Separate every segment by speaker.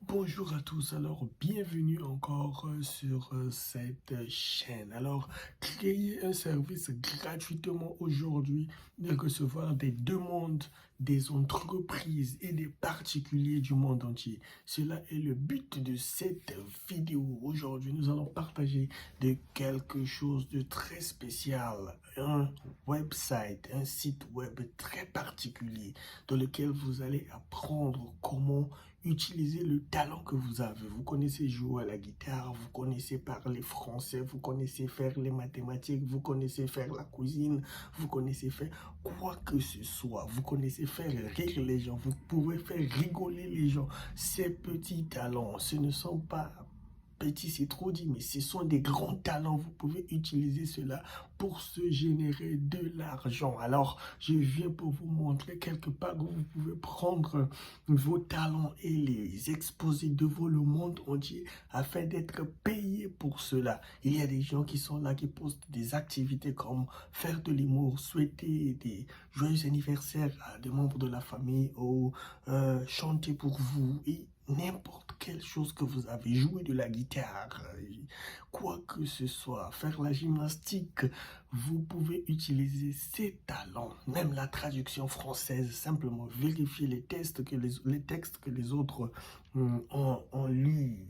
Speaker 1: Bonjour à tous, alors bienvenue encore sur cette chaîne. Alors, créer un service gratuitement aujourd'hui de recevoir des demandes des entreprises et des particuliers du monde entier. Cela est le but de cette vidéo. Aujourd'hui, nous allons partager de quelque chose de très spécial, un website, un site web très particulier dans lequel vous allez apprendre comment utilisez le talent que vous avez. Vous connaissez jouer à la guitare, vous connaissez parler français, vous connaissez faire les mathématiques, vous connaissez faire la cuisine, vous connaissez faire quoi que ce soit. Vous connaissez faire rire les gens, vous pouvez faire rigoler les gens. Ces petits talents, ce ne sont pas petits, c'est trop dit, mais ce sont des grands talents. Vous pouvez utiliser cela pour se générer de l'argent. Alors, je viens pour vous montrer quelque part où vous pouvez prendre vos talents et les exposer devant le monde entier afin d'être payé pour cela. Il y a des gens qui sont là, qui postent des activités comme faire de l'humour, souhaiter des joyeux anniversaires à des membres de la famille ou chanter pour vous et n'importe quelle chose que vous avez, jouer de la guitare, quoi que ce soit, faire la gymnastique, vous pouvez utiliser ces talents, même la traduction française, simplement vérifier les textes que les autres ont lus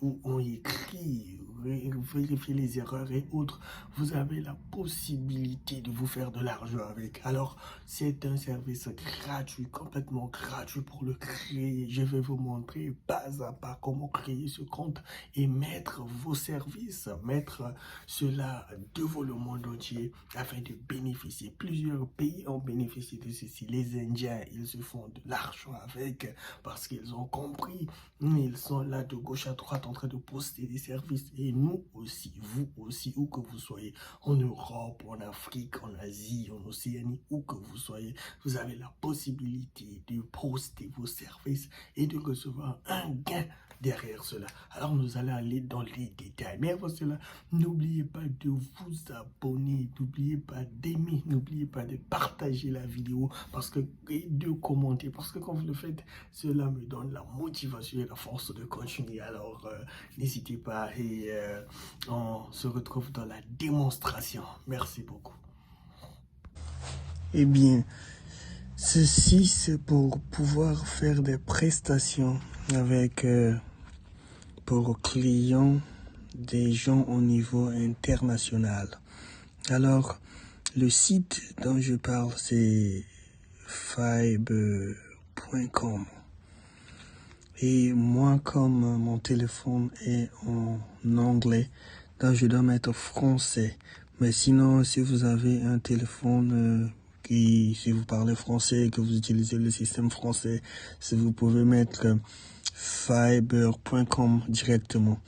Speaker 1: ou ont écrit, vérifier les erreurs et autres. Vous avez la possibilité de vous faire de l'argent avec. Alors, c'est un service gratuit, complètement gratuit pour le créer. Je vais vous montrer pas à pas comment créer ce compte et mettre vos services, mettre cela devant le monde entier afin de bénéficier. Plusieurs pays ont bénéficié de ceci. Les Indiens, ils se font de l'argent avec parce qu'ils ont compris. Ils sont là de gauche à droite en train de poster des services. Et nous aussi, vous aussi, où que vous soyez, en Europe, en Afrique, en Asie, en Océanie, où que vous soyez, vous avez la possibilité de poster vos services et de recevoir un gain derrière cela. Alors nous allons aller dans les détails. Mais avant cela, n'oubliez pas de vous abonner, n'oubliez pas d'aimer, n'oubliez pas de partager la vidéo et de commenter. Parce que quand vous le faites, cela me donne la motivation et la force de continuer. Alors n'hésitez pas et on se retrouve dans la démonstration. Merci beaucoup. Eh bien, ceci c'est pour pouvoir faire des prestations avec pour clients des gens au niveau international. Alors, le site dont je parle, c'est fiber.com. Et moi, comme mon téléphone est en anglais, donc je dois mettre français. Mais sinon, si vous avez un téléphone si vous parlez français et que vous utilisez le système français, si vous pouvez mettre fiber.com directement.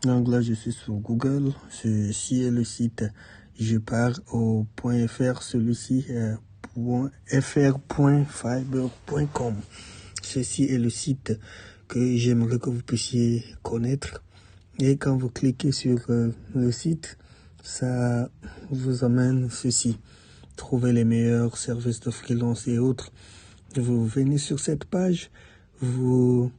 Speaker 1: Donc là, je suis sur Google. Ceci est le site. Je pars au .fr. Celui-ci est fr.fiber.com. Ceci est le site que j'aimerais que vous puissiez connaître. Et quand vous cliquez sur le site, ça vous amène ceci. Trouver les meilleurs services de freelance et autres. Vous venez sur cette page, vous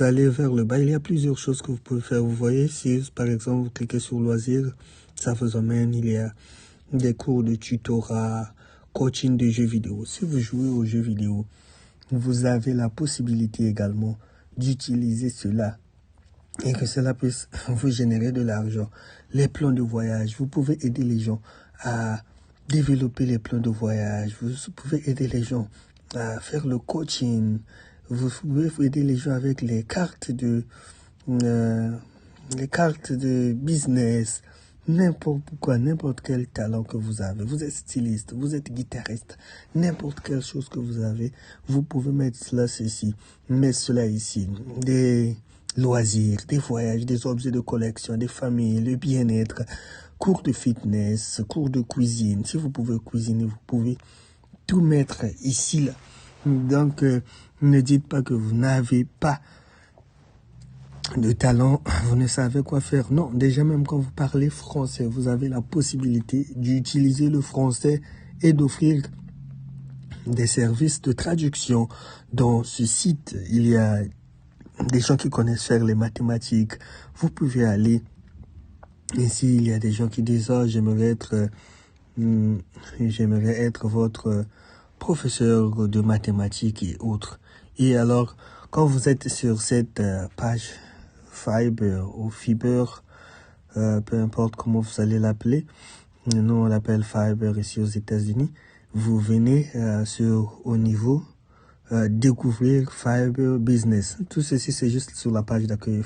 Speaker 1: allez vers le bas. Il y a plusieurs choses que vous pouvez faire. Vous voyez, si par exemple vous cliquez sur loisirs, ça vous amène. Il y a des cours de tutorat, coaching de jeux vidéo. Si vous jouez aux jeux vidéo, vous avez la possibilité également d'utiliser cela et que cela puisse vous générer de l'argent. Les plans de voyage, vous pouvez aider les gens à développer les plans de voyage. Vous pouvez aider les gens à faire le coaching. Vous pouvez aider les gens avec les cartes de business. N'importe quoi, n'importe quel talent que vous avez. Vous êtes styliste, vous êtes guitariste, n'importe quelle chose que vous avez, vous pouvez mettre ceci, mettre cela ici. Des loisirs, des voyages, des objets de collection, des familles, le bien-être, cours de fitness, cours de cuisine. Si vous pouvez cuisiner, vous pouvez tout mettre ici, là. Donc, ne dites pas que vous n'avez pas de talent, vous ne savez quoi faire. Non, déjà même quand vous parlez français, vous avez la possibilité d'utiliser le français et d'offrir des services de traduction. Dans ce site, il y a
Speaker 2: des gens qui connaissent faire les mathématiques, vous pouvez aller. Ici, il y a des gens qui disent, oh, j'aimerais être votre professeur de mathématiques et autres. Et alors, quand vous êtes sur cette page Fiverr ou Fiverr, peu importe comment vous allez l'appeler, nous on l'appelle Fiverr ici aux États-Unis, vous venez au niveau découvrir Fiverr Business. Tout ceci, c'est juste sur la page d'accueil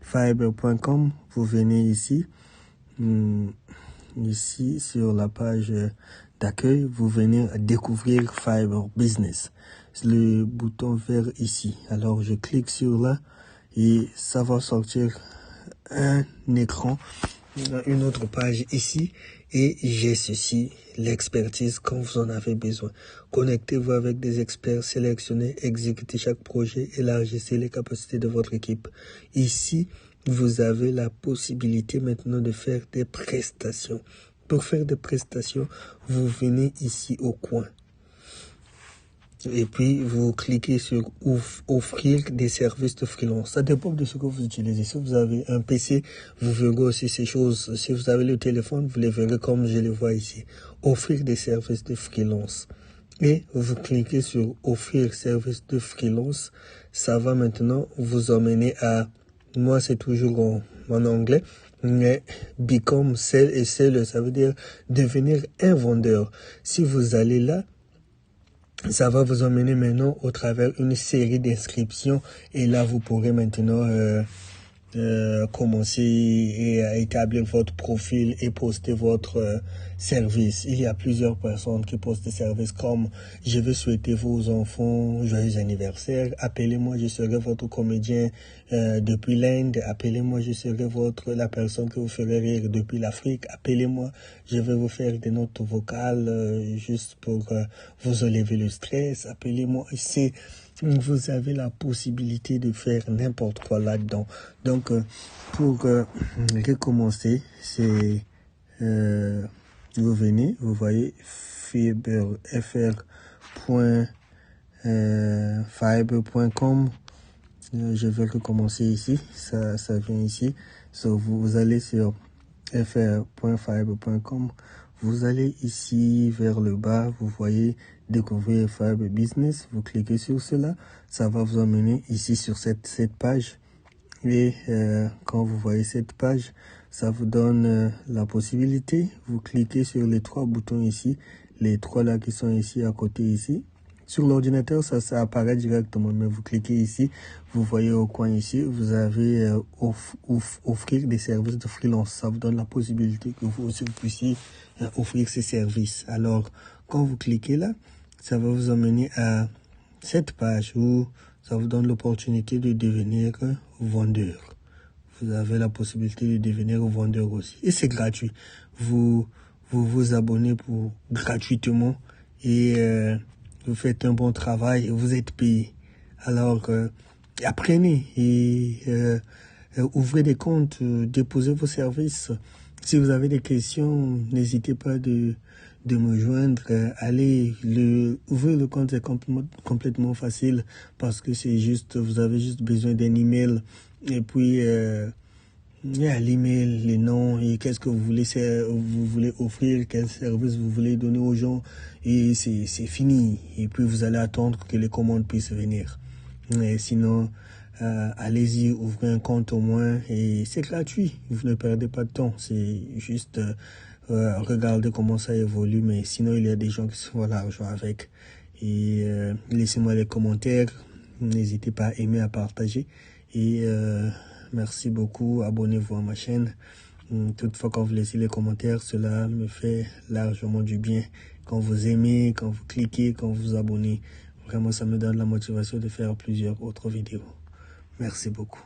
Speaker 2: fiverr.com. Vous venez ici. Ici, sur la page d'accueil, vous venez découvrir Fiverr Business. C'est le bouton vert ici. Alors, je clique sur là et ça va sortir un écran, une autre page ici. Et j'ai ceci, l'expertise quand vous en avez besoin. Connectez-vous avec des experts, sélectionnez, exécutez chaque projet, élargissez les capacités de votre équipe. Ici, vous avez la possibilité maintenant de faire des prestations. Pour faire des prestations, vous venez ici au coin. Et puis, vous cliquez sur offrir des services de freelance. Ça dépend de ce que vous utilisez. Si vous avez un PC, vous verrez aussi ces choses. Si vous avez le téléphone, vous les verrez comme je les vois ici. Offrir des services de freelance. Et vous cliquez sur offrir services de freelance. Ça va maintenant vous emmener à, moi c'est toujours en anglais, mais become sell et seller, ça veut dire devenir un vendeur. Si vous allez là, ça va vous emmener maintenant au travers une série d'inscriptions et là vous pourrez maintenant commencer et établir votre profil et poster votre service. Il y a plusieurs personnes qui postent des services comme je veux souhaiter vos enfants joyeux anniversaire, appelez-moi, je serai votre comédien depuis l'Inde, appelez-moi, je serai la personne que vous ferez rire depuis l'Afrique, appelez-moi, je vais vous faire des notes vocales juste pour vous enlever le stress, appelez-moi. Vous avez la possibilité de faire n'importe quoi là-dedans. Donc, pour recommencer, c'est vous venez, vous voyez fiverr.com. Je vais recommencer ici. Ça vient ici. So, vous allez sur fr.fiverr.com. Vous allez ici vers le bas, vous voyez découvrir Fiverr Business. Vous cliquez sur cela, ça va vous emmener ici sur cette page. Et quand vous voyez cette page, ça vous donne la possibilité. Vous cliquez sur les trois boutons ici, les trois là qui sont ici à côté ici. Sur l'ordinateur, ça apparaît directement, mais vous cliquez ici, vous voyez au coin ici, vous avez offrir des services de freelance. Ça vous donne la possibilité que vous aussi puissiez offrir ces services. Alors, quand vous cliquez là, ça va vous emmener à cette page où ça vous donne l'opportunité de devenir vendeur. Vous avez la possibilité de devenir vendeur aussi. Et c'est gratuit. Vous abonnez gratuitement et vous faites un bon travail et vous êtes payé. Alors, apprenez et ouvrez des comptes, déposez vos services. Si vous avez des questions, n'hésitez pas de me joindre. Allez, ouvrir le compte, c'est complètement facile parce que c'est juste, vous avez juste besoin d'un email et puis l'email, les noms et qu'est-ce que vous voulez offrir, quel service vous voulez donner aux gens et c'est fini. Et puis vous allez attendre que les commandes puissent venir. Mais sinon, allez-y, ouvrez un compte au moins et c'est gratuit. Vous ne perdez pas de temps. C'est juste regardez comment ça évolue. Mais sinon, il y a des gens qui se font l'argent avec. Et laissez-moi les commentaires. N'hésitez pas à aimer, à partager. Et merci beaucoup. Abonnez-vous à ma chaîne. Toutefois, quand vous laissez les commentaires, cela me fait largement du bien. Quand vous aimez, quand vous cliquez, quand vous vous abonnez, vraiment, ça me donne la motivation de faire plusieurs autres vidéos. Merci beaucoup.